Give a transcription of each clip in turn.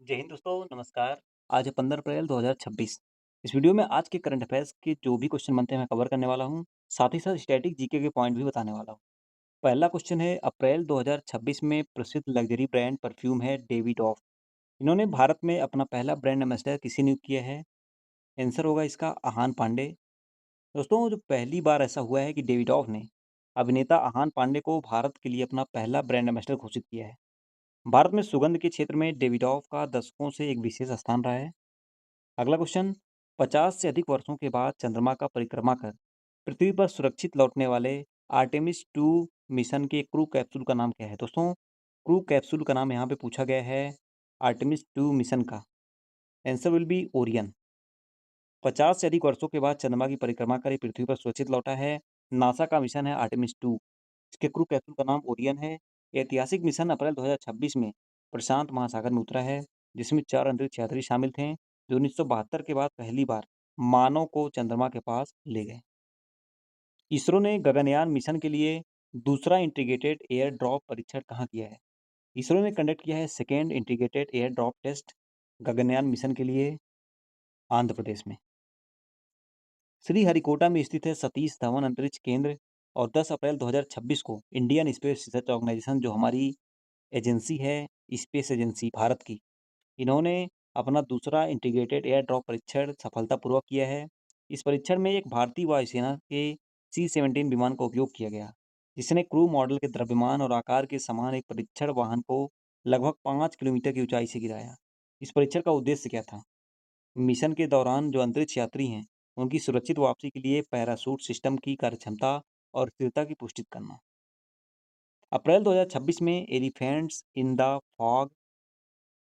जय हिंद दोस्तों, नमस्कार। आज है 15 अप्रैल 2026। इस वीडियो में आज के करंट अफेयर्स के जो भी क्वेश्चन बनते हैं मैं कवर करने वाला हूँ। साथ ही साथ स्टैटिक जीके के पॉइंट भी बताने वाला हूँ। पहला क्वेश्चन है अप्रैल 2026 में प्रसिद्ध लग्जरी ब्रांड परफ्यूम है डेविडॉफ। इन्होंने भारत में अपना पहला ब्रांड एम्बेसडर किसे नियुक्त किया है? आंसर होगा इसका आहान पांडे। दोस्तों जो पहली बार ऐसा हुआ है कि डेविडॉफ ने अभिनेता आहान पांडे को भारत के लिए अपना पहला ब्रांड एम्बेसडर घोषित किया है। भारत में सुगंध के क्षेत्र में डेविडॉफ का दशकों से एक विशेष स्थान रहा है। अगला क्वेश्चन 50 से अधिक वर्षों के बाद चंद्रमा का परिक्रमा कर पृथ्वी पर सुरक्षित लौटने वाले आर्टेमिस 2 मिशन के क्रू कैप्सूल का नाम क्या है? दोस्तों क्रू कैप्सूल का नाम यहाँ पे पूछा गया है आर्टेमिस 2 मिशन का। Answer will B Orion. 50 से अधिक वर्षों के बाद चंद्रमा की परिक्रमा कर ये पृथ्वी पर सुरक्षित लौटा है। नासा का मिशन है आर्टेमिस 2। इसके क्रू कैप्सूल का नाम ओरियन है। ये ऐतिहासिक मिशन अप्रैल 2026 में प्रशांत महासागर में उतरा है, जिसमें 4 अंतरिक्ष यात्री शामिल थे, जो 1972 के बाद पहली बार मानव को चंद्रमा के पास ले गए। इसरो ने गगनयान मिशन के लिए दूसरा इंटीग्रेटेड एयर ड्रॉप परीक्षण कहाँ किया है? इसरो ने कंडक्ट किया है second integrated air drop test Gaganyaan mission के लिए आंध्र प्रदेश में। श्रीहरिकोटा में स्थित है सतीश धवन अंतरिक्ष केंद्र और 10 अप्रैल 2026 को इंडियन स्पेस रिसर्च ऑर्गेनाइजेशन जो हमारी एजेंसी है, स्पेस एजेंसी भारत की, इन्होंने अपना दूसरा इंटीग्रेटेड एयर ड्रॉप परीक्षण सफलतापूर्वक किया है। इस परीक्षण में एक भारतीय वायुसेना के C-17 विमान का उपयोग किया गया, जिसने क्रू मॉडल के द्रव्यमान और आकार के समान एक परीक्षण वाहन को लगभग 5 किलोमीटर की ऊंचाई से गिराया। इस परीक्षण का उद्देश्य क्या था? मिशन के दौरान जो अंतरिक्ष यात्री हैं, उनकी सुरक्षित वापसी के लिए पैराशूट सिस्टम की कार्यक्षमता और स्थिरता की पुष्टि करना। अप्रैल 2026 में एलिफेंट्स इन द फॉग,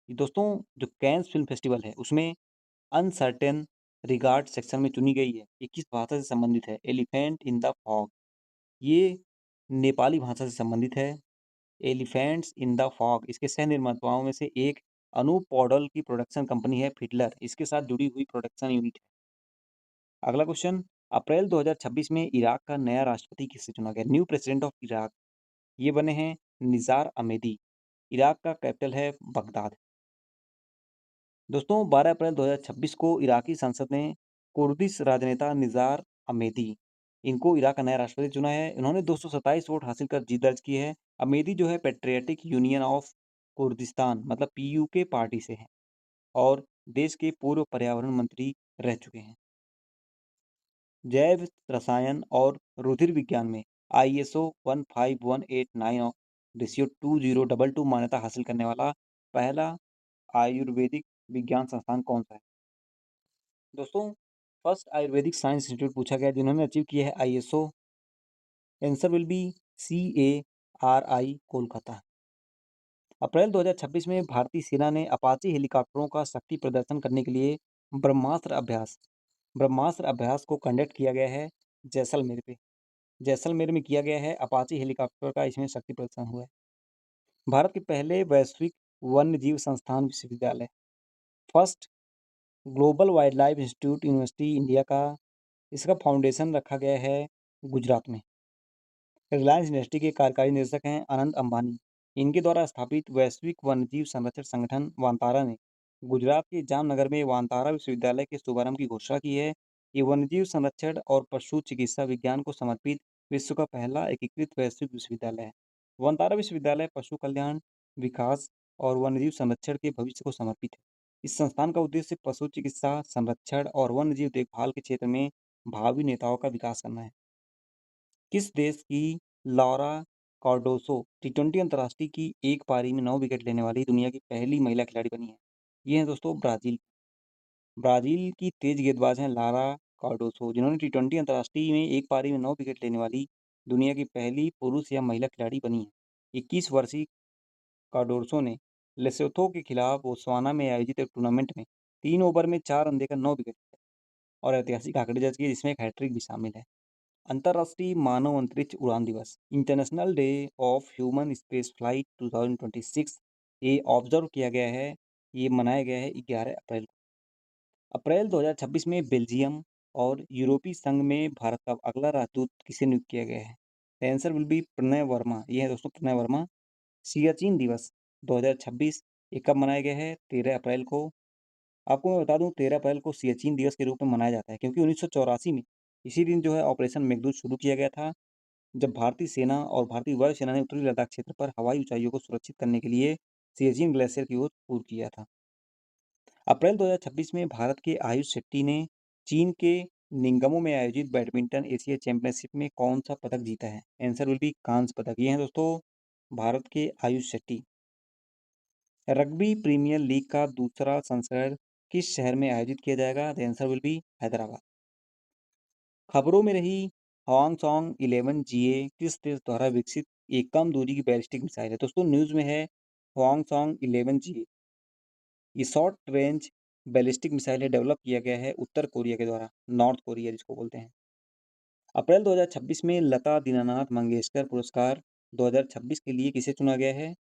दोस्तों जो कैंस फिल्म फेस्टिवल है उसमें अनसर्टेन रिगार्ड सेक्शन में चुनी गई है। ये किस भाषा से संबंधित है? एलिफेंट इन द फॉग, ये नेपाली भाषा से संबंधित है। एलिफेंट्स इन द फॉग इसके सह निर्माताओं में से एक अनूप पॉडल की प्रोडक्शन कंपनी है फिडलर, इसके साथ जुड़ी हुई प्रोडक्शन यूनिट है। अगला क्वेश्चन अप्रैल 2026 में इराक का नया राष्ट्रपति किससे चुना गया? न्यू प्रेसिडेंट ऑफ इराक, ये बने हैं निज़ार अमेदी। इराक का कैपिटल है बगदाद। दोस्तों 12 अप्रैल 2026 को इराकी संसद ने कुर्दिश राजनेता निज़ार अमेदी, इनको इराक का नया राष्ट्रपति चुना है। इन्होंने 227 वोट हासिल कर जीत दर्ज की है। अमेदी जो है पेट्रियाटिक यूनियन ऑफ कुर्दिस्तान मतलब PUK पार्टी से है और देश के पूर्व पर्यावरण मंत्री रह चुके हैं। जैव रसायन और रुधिर विज्ञान में ISO 15189 रेशियो 2022 मान्यता हासिल करने वाला पहला आयुर्वेदिक विज्ञान संस्थान कौन सा है? दोस्तों फर्स्ट आयुर्वेदिक साइंस इंस्टीट्यूट पूछा गया जिन्होंने अचीव किया है ISO। Answer will be CARI Kolkata. अप्रैल 2026 में भारतीय सेना ने अपाचे हेलीकॉप्टरों का शक्ति प्रदर्शन करने के लिए ब्रह्मास्त्र अभ्यास को कंडक्ट किया गया है जैसलमेर पे। जैसलमेर में किया गया है अपाचे हेलीकॉप्टर का इसमें शक्ति प्रदर्शन हुआ है। भारत के पहले वैश्विक वन्य जीव संस्थान विश्वविद्यालय first global wild life institute university India का, इसका फाउंडेशन रखा गया है गुजरात में। रिलायंस इंडस्ट्री के कार्यकारी निदेशक हैं अनंत अंबानी। इनके द्वारा स्थापित वैश्विक वन्यजीव संरक्षण संगठन वांतारा ने गुजरात के जामनगर में वांतारा विश्वविद्यालय के शुभारंभ की घोषणा की है। ये वन्यजीव संरक्षण और पशु चिकित्सा विज्ञान को समर्पित विश्व का पहला एकीकृत वैश्विक विश्वविद्यालय है। वांतारा विश्वविद्यालय पशु कल्याण, विकास और वन्यजीव संरक्षण के भविष्य को समर्पित है। इस संस्थान का उद्देश्य पशु चिकित्सा, संरक्षण और वन्यजीव देखभाल के क्षेत्र में भावी नेताओं का विकास करना है। किस देश की लॉरा कार्डोसो T20 अंतर्राष्ट्रीय की एक पारी में 9 विकेट लेने वाली दुनिया की पहली महिला खिलाड़ी बनी है? ये है दोस्तों ब्राज़ील। ब्राज़ील की तेज गेंदबाज हैं लारा कार्डोसो, जिन्होंने T20 अंतर्राष्ट्रीय में एक पारी में 9 विकेट लेने वाली दुनिया की पहली पुरुष या महिला खिलाड़ी बनी है। 21 वर्षीय कार्डोसो ने लेसोथो के खिलाफ बोत्सवाना में आयोजित एक टूर्नामेंट में 3 ओवर में 4 रन देकर 9 विकेट लिए और ऐतिहासिक आंकड़े दर्ज किए, जिसमें एक हैट्रिक भी शामिल है। अंतर्राष्ट्रीय मानव अंतरिक्ष उड़ान दिवस international day of human space flight 2026 ये ऑब्जर्व किया गया है, ये मनाया गया है 11 अप्रैल को। अप्रैल 2026 में बेल्जियम और यूरोपीय संघ में भारत का अगला राजदूत किसे नियुक्त किया गया है? Answer will be Pranay Varma. ये है दोस्तों प्रणय वर्मा। सियाचिन दिवस 2026 ये कब मनाया गया है? 13 अप्रैल को। आपको मैं बता दूँ 13 अप्रैल को सियाचिन दिवस के रूप में मनाया जाता है क्योंकि 1984 में इसी दिन जो है ऑपरेशन मेघदूत शुरू किया गया था, जब भारतीय सेना और भारतीय वायुसेना ने उत्तरी लद्दाख क्षेत्र पर हवाई ऊँचाइयों को सुरक्षित करने के लिए सियाचिन ग्लेशियर की ओर कूच किया था। अप्रैल 2026 में भारत के आयुष शेट्टी ने चीन के निंगमो में आयोजित बैडमिंटन एशिया चैंपियनशिप में कौन-सा पदक जीता है? आंसर विल बी कांस्य पदक। ये हैं दोस्तों भारत के Ayush Shetty. Rugby premier league का दूसरा संस्करण किस शहर में आयोजित किया जाएगा? The answer will be Hyderabad. खबरों में रही हवांग-सॉन्ग 11 जीए किस देश द्वारा विकसित एक कम दूरी की बैलिस्टिक मिसाइल है? दोस्तों न्यूज़ में है हवांग-सॉन्ग 11 जीए। ये शॉर्ट रेंज बैलिस्टिक मिसाइल है, डेवलप किया गया है उत्तर कोरिया के द्वारा, नॉर्थ कोरिया जिसको बोलते हैं। अप्रैल 2026 में लता दीनानाथ मंगेशकर पुरस्कार 2026 के लिए किसे चुना गया है?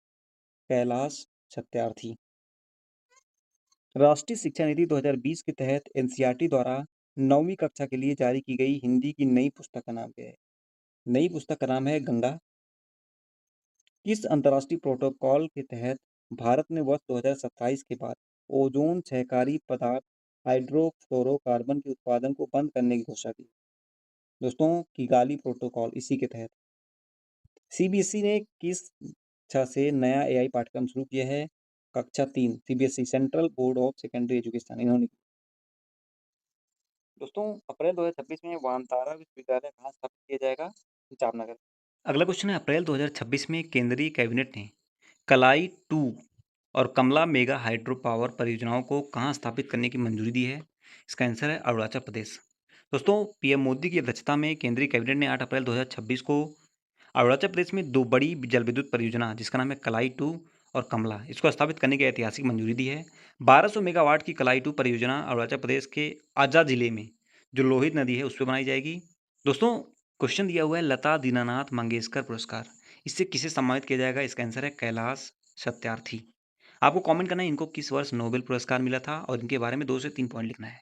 कैलाश सत्यार्थी। राष्ट्रीय शिक्षा नीति 2020 के तहत एनसीईआरटी द्वारा 9वीं कक्षा के लिए जारी की गई हिंदी की नई पुस्तक का नाम क्या है? नई पुस्तक का नाम है गंगा। किस अंतर्राष्ट्रीय प्रोटोकॉल के तहत भारत ने वर्ष 2027 के बाद ओजोन क्षयकारी पदार्थ हाइड्रोफ्लोरोकार्बन के उत्पादन को बंद करने की घोषणा की? दोस्तों किगाली प्रोटोकॉल इसी के तहत। सीबीएसई ने किस कक्षा से नया एआई पाठ्यक्रम शुरू किया है? कक्षा 3 CBSE central board of secondary education इन्होंने। दोस्तों अप्रैल 2026 में वामतारा विश्वविद्यालय कहाँ स्थापित किया जाएगा? जामनगर। अगला क्वेश्चन है अप्रैल 2026 में केंद्रीय कैबिनेट ने कलाई 2 और कमला मेगा हाइड्रो पावर परियोजनाओं को कहाँ स्थापित करने की मंजूरी दी है? इसका आंसर है अरुणाचल प्रदेश। दोस्तों पीएम मोदी की अध्यक्षता में केंद्रीय कैबिनेट ने 8 अप्रैल 2026 को अरुणाचल प्रदेश में 2 बड़ी जल विद्युत परियोजना जिसका नाम है कलाई 2 और कमला इसको स्थापित करने की ऐतिहासिक मंजूरी दी है। 1200 मेगावाट की कलाई 2 परियोजना अरुणाचल प्रदेश के आजा जिले में जो लोहित नदी है उस पर बनाई जाएगी। दोस्तों क्वेश्चन दिया हुआ है लता दीनानाथ मंगेशकर पुरस्कार, इससे किसे सम्मानित किया जाएगा? इसका आंसर है कैलाश सत्यार्थी। आपको कमेंट करना है इनको किस वर्ष नोबेल पुरस्कार मिला था और इनके बारे में 2 से 3 पॉइंट लिखना है।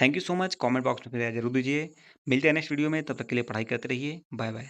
Thank you so much, comment box में जरूर दीजिए। मिलते हैं नेक्स्ट वीडियो में, तब तक के लिए पढ़ाई करते रहिए। Bye bye.